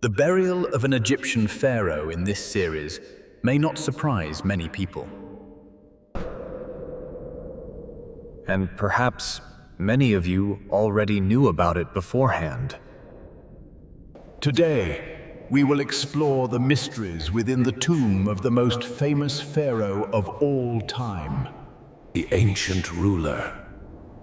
The burial of an Egyptian pharaoh in this series may not surprise many people. And perhaps many of you already knew about it beforehand. Today, we will explore the mysteries within the tomb of the most famous pharaoh of all time. The ancient ruler.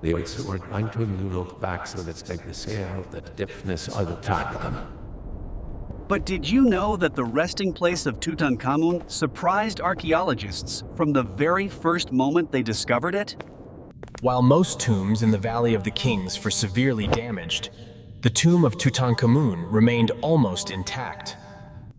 The ones were trying to look back so that they could see how the deafness of attack them. But did you know that the resting place of Tutankhamun surprised archaeologists from the very first moment they discovered it? While most tombs in the Valley of the Kings were severely damaged, the tomb of Tutankhamun remained almost intact.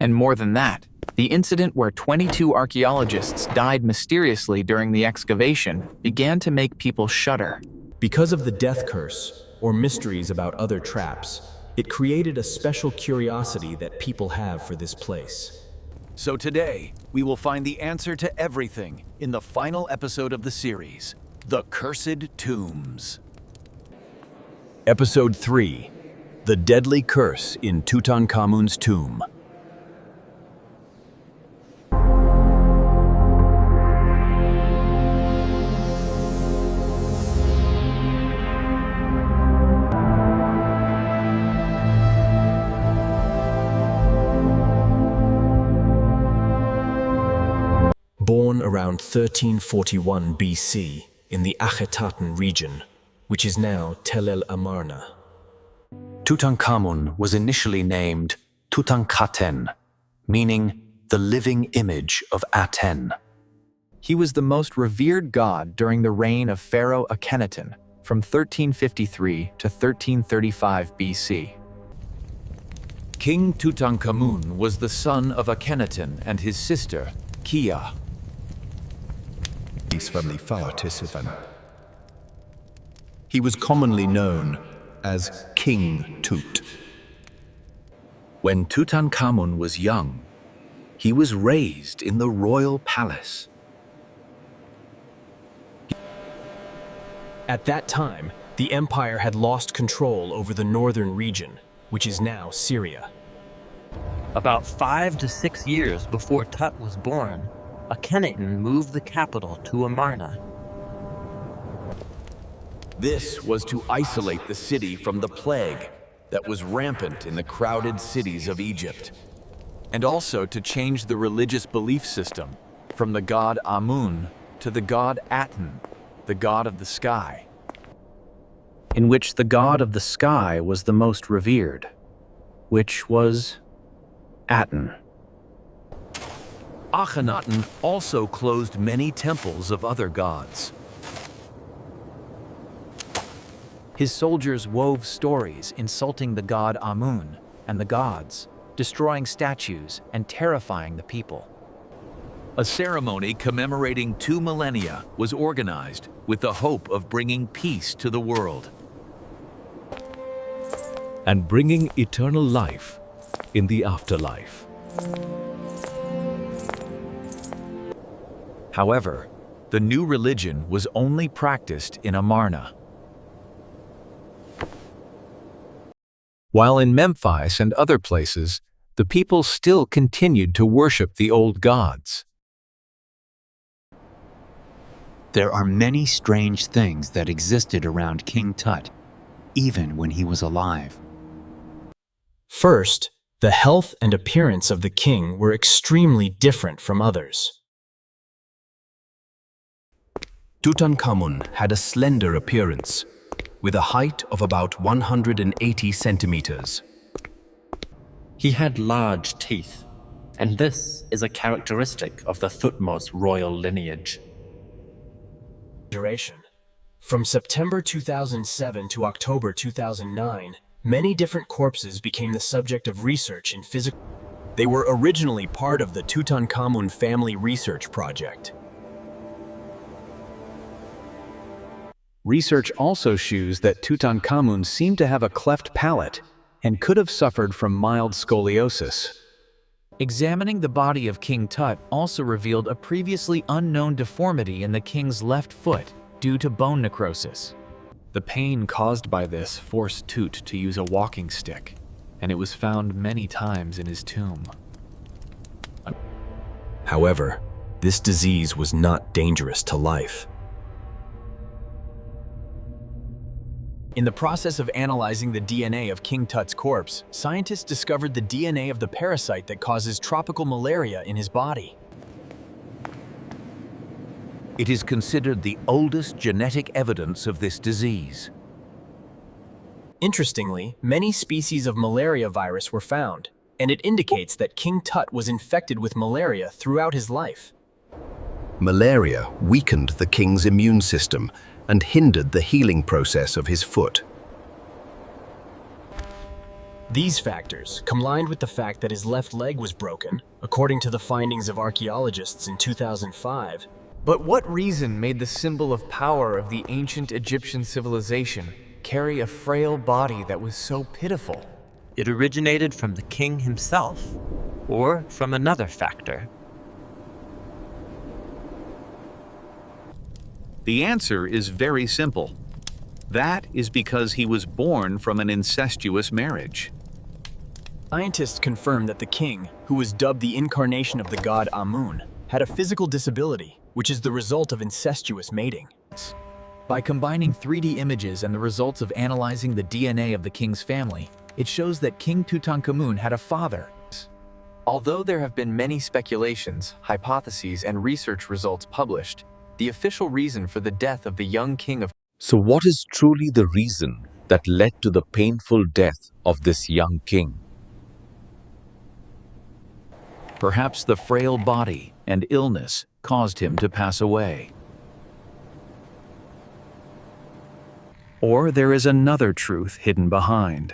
And more than that, the incident where 22 archaeologists died mysteriously during the excavation began to make people shudder. Because of the death curse, or mysteries about other traps, it created a special curiosity that people have for this place. So today, we will find the answer to everything in the final episode of the series, The Cursed Tombs. Episode 3: The Deadly Curse in Tutankhamun's Tomb. Born around 1341 BC in the Akhetaten region, which is now Tel El Amarna. Tutankhamun was initially named Tutankhaten, meaning the living image of Aten. He was the most revered god during the reign of Pharaoh Akhenaten from 1353 to 1335 BC. King Tutankhamun was the son of Akhenaten and his sister, Kia. He was commonly known as King Tut. When Tutankhamun was young, he was raised in the royal palace. At that time, the empire had lost control over the northern region, which is now Syria. About 5 to 6 years before Tut was born, Akhenaten moved the capital to Amarna. This was to isolate the city from the plague that was rampant in the crowded cities of Egypt, and also to change the religious belief system from the god Amun to the god Aten, the god of the sky, In which the god of the sky was the most revered, which was Aten. Akhenaten also closed many temples of other gods. His soldiers wove stories insulting the god Amun and the gods, destroying statues and terrifying the people. A ceremony commemorating 2 millennia was organized with the hope of bringing peace to the world And bringing eternal life in the afterlife. However, the new religion was only practiced in Amarna. While in Memphis and other places, the people still continued to worship the old gods. There are many strange things that existed around King Tut, even when he was alive. First, the health and appearance of the king were extremely different from others. Tutankhamun had a slender appearance, with a height of about 180 centimeters. He had large teeth, and this is a characteristic of the Thutmose royal lineage. Duration. From September 2007 to October 2009, many different corpses became the subject of research in physical. They were originally part of the Tutankhamun Family Research Project. Research also shows that Tutankhamun seemed to have a cleft palate and could have suffered from mild scoliosis. Examining the body of King Tut also revealed a previously unknown deformity in the king's left foot due to bone necrosis. The pain caused by this forced Tut to use a walking stick, and it was found many times in his tomb. However, this disease was not dangerous to life. In the process of analyzing the DNA of King Tut's corpse, scientists discovered the DNA of the parasite that causes tropical malaria in his body. It is considered the oldest genetic evidence of this disease. Interestingly, many species of malaria virus were found, and it indicates that King Tut was infected with malaria throughout his life. Malaria weakened the king's immune system and hindered the healing process of his foot. These factors, combined with the fact that his left leg was broken, according to the findings of archaeologists in 2005. But what reason made the symbol of power of the ancient Egyptian civilization carry a frail body that was so pitiful? It originated from the king himself, or from another factor. The answer is very simple. That is because he was born from an incestuous marriage. Scientists confirm that the king, who was dubbed the incarnation of the god Amun, had a physical disability, which is the result of incestuous mating. By combining 3D images and the results of analyzing the DNA of the king's family, it shows that King Tutankhamun had a father. Although there have been many speculations, hypotheses, and research results published, the official reason for the death of the young king of So what is truly the reason that led to the painful death of this young king? perhaps the frail body and illness caused him to pass away. Or there is another truth hidden behind.